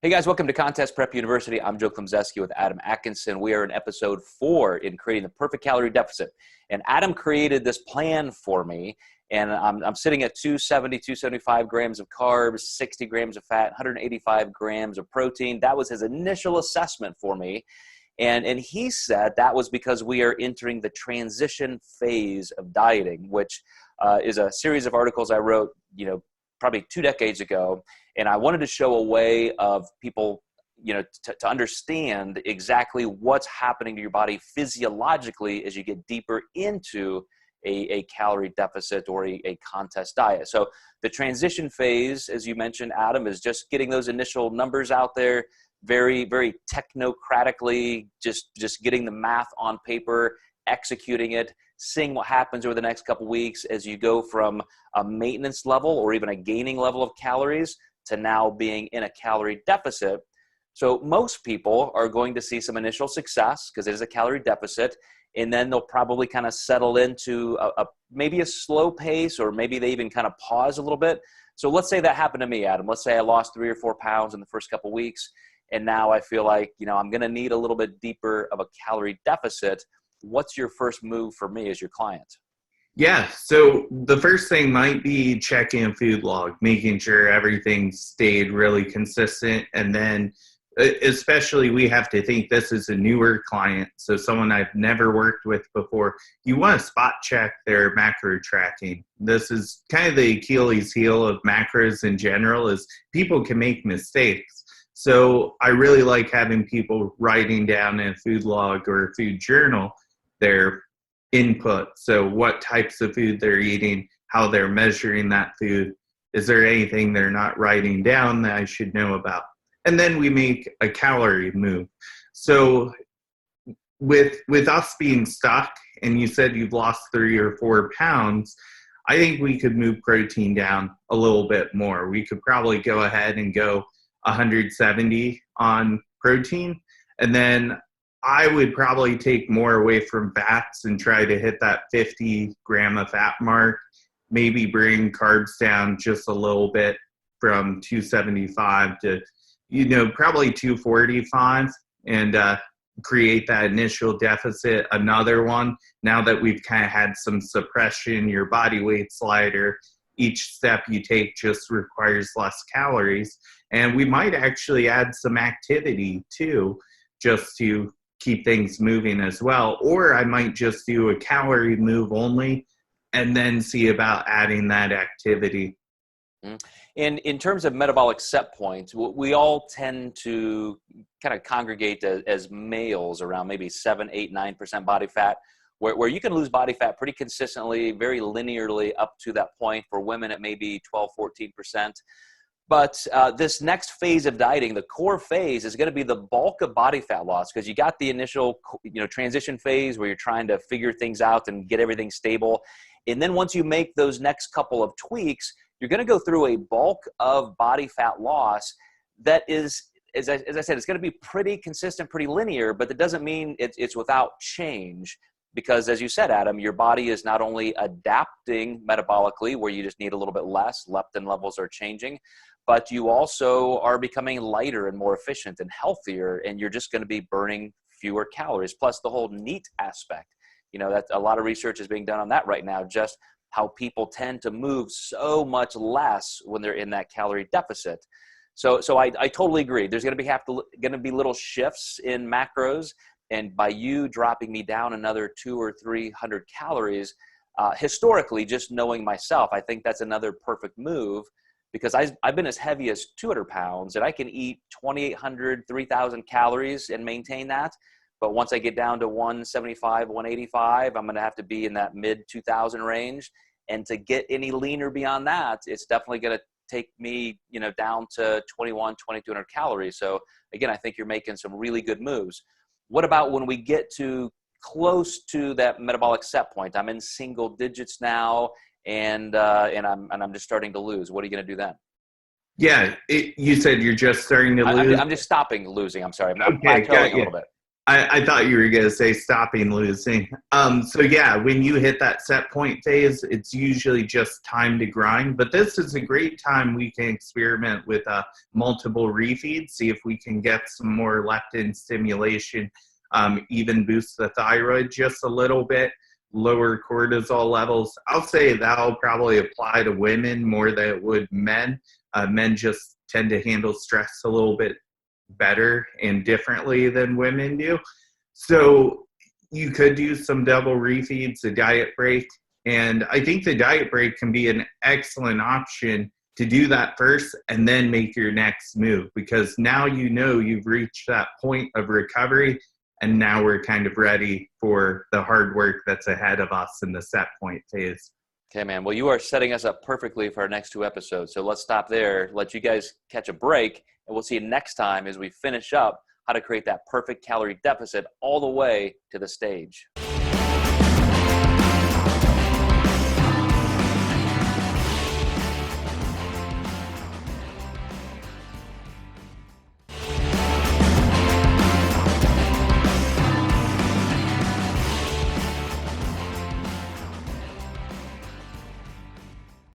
Hey guys, welcome to Contest Prep University. I'm Joe Klemczewski with Adam Atkinson. We are in episode 4 in creating the perfect calorie deficit. And Adam created this plan for me. And I'm sitting at 275 grams of carbs, 60 grams of fat, 185 grams of protein. That was his initial assessment for me. And he said that was because we are entering the transition phase of dieting, which is a series of articles I wrote, probably 2 decades ago. And I wanted to show a way of people, to understand exactly what's happening to your body physiologically as you get deeper into a calorie deficit or a contest diet. So the transition phase, as you mentioned, Adam, is just getting those initial numbers out there, very, very technocratically, just getting the math on paper, executing it, seeing what happens over the next couple weeks as you go from a maintenance level or even a gaining level of calories to now being in a calorie deficit. So most people are going to see some initial success because it is a calorie deficit, and then they'll probably kind of settle into maybe a slow pace, or maybe they even kind of pause a little bit. So let's say that happened to me, Adam. Let's say I lost 3 or 4 pounds in the first couple weeks, and now I feel like, I'm going to need a little bit deeper of a calorie deficit. What's your first move for me as your client? Yeah, so the first thing might be checking a food log, making sure everything stayed really consistent. And then especially we have to think this is a newer client, so someone I've never worked with before. You want to spot check their macro tracking. This is kind of the Achilles heel of macros in general, is people can make mistakes. So I really like having people writing down in a food log or a food journal their input. So what types of food they're eating, how they're measuring that food. Is there anything they're not writing down that I should know about? And then we make a calorie move. So with us being stuck, and you said you've lost 3 or 4 pounds, I think we could move protein down a little bit more. We could probably go ahead and go 170 on protein, and then I would probably take more away from fats and try to hit that 50 gram of fat mark, maybe bring carbs down just a little bit from 275 to, probably 245, and create that initial deficit. Another one, now that we've kind of had some suppression, your body weight slider, each step you take just requires less calories. And we might actually add some activity too, just to keep things moving as well. Or I might just do a calorie move only and then see about adding that activity. And in terms of metabolic set points, we all tend to kind of congregate as males around maybe 7, 8, 9% body fat, where you can lose body fat pretty consistently, very linearly up to that point. For women, it may be 12, 14%. But this next phase of dieting, the core phase, is going to be the bulk of body fat loss, because you got the initial, transition phase where you're trying to figure things out and get everything stable. And then once you make those next couple of tweaks, you're going to go through a bulk of body fat loss that is, as I said, it's going to be pretty consistent, pretty linear, but that doesn't mean it's without change. Because as you said, Adam, your body is not only adapting metabolically, where you just need a little bit less, leptin levels are changing, but you also are becoming lighter and more efficient and healthier, and you're just going to be burning fewer calories. Plus the whole NEAT aspect, that a lot of research is being done on that right now, just how people tend to move so much less when they're in that calorie deficit. So I totally agree. There's going to be little shifts in macros, and by you dropping me down another 200 or 300 calories, historically, just knowing myself, I think that's another perfect move. Because I've been as heavy as 200 pounds, and I can eat 2,800, 3,000 calories and maintain that. But once I get down to 175, 185, I'm going to have to be in that mid 2,000 range. And to get any leaner beyond that, it's definitely going to take me, down to 21, 2,200 calories. So again, I think you're making some really good moves. What about when we get to close to that metabolic set point? I'm in single digits now. And I'm just starting to lose. What are you going to do then? Yeah, you said you're just starting to lose. I'm just stopping losing. I'm sorry. I'm Okay, plateauing a little bit. I thought you were going to say stopping losing. So yeah, when you hit that set point phase, it's usually just time to grind. But this is a great time we can experiment with multiple refeeds, see if we can get some more leptin stimulation, even boost the thyroid just a little bit, lower cortisol levels. I'll say that'll probably apply to women more than it would men. Men just tend to handle stress a little bit better and differently than women do. So you could do some double refeeds, a diet break. And I think the diet break can be an excellent option to do that first and then make your next move, because now you know you've reached that point of recovery and now we're kind of ready for the hard work that's ahead of us in the set point phase. Okay, man. Well, you are setting us up perfectly for our next 2 episodes. So let's stop there, let you guys catch a break, and we'll see you next time as we finish up how to create that perfect calorie deficit all the way to the stage.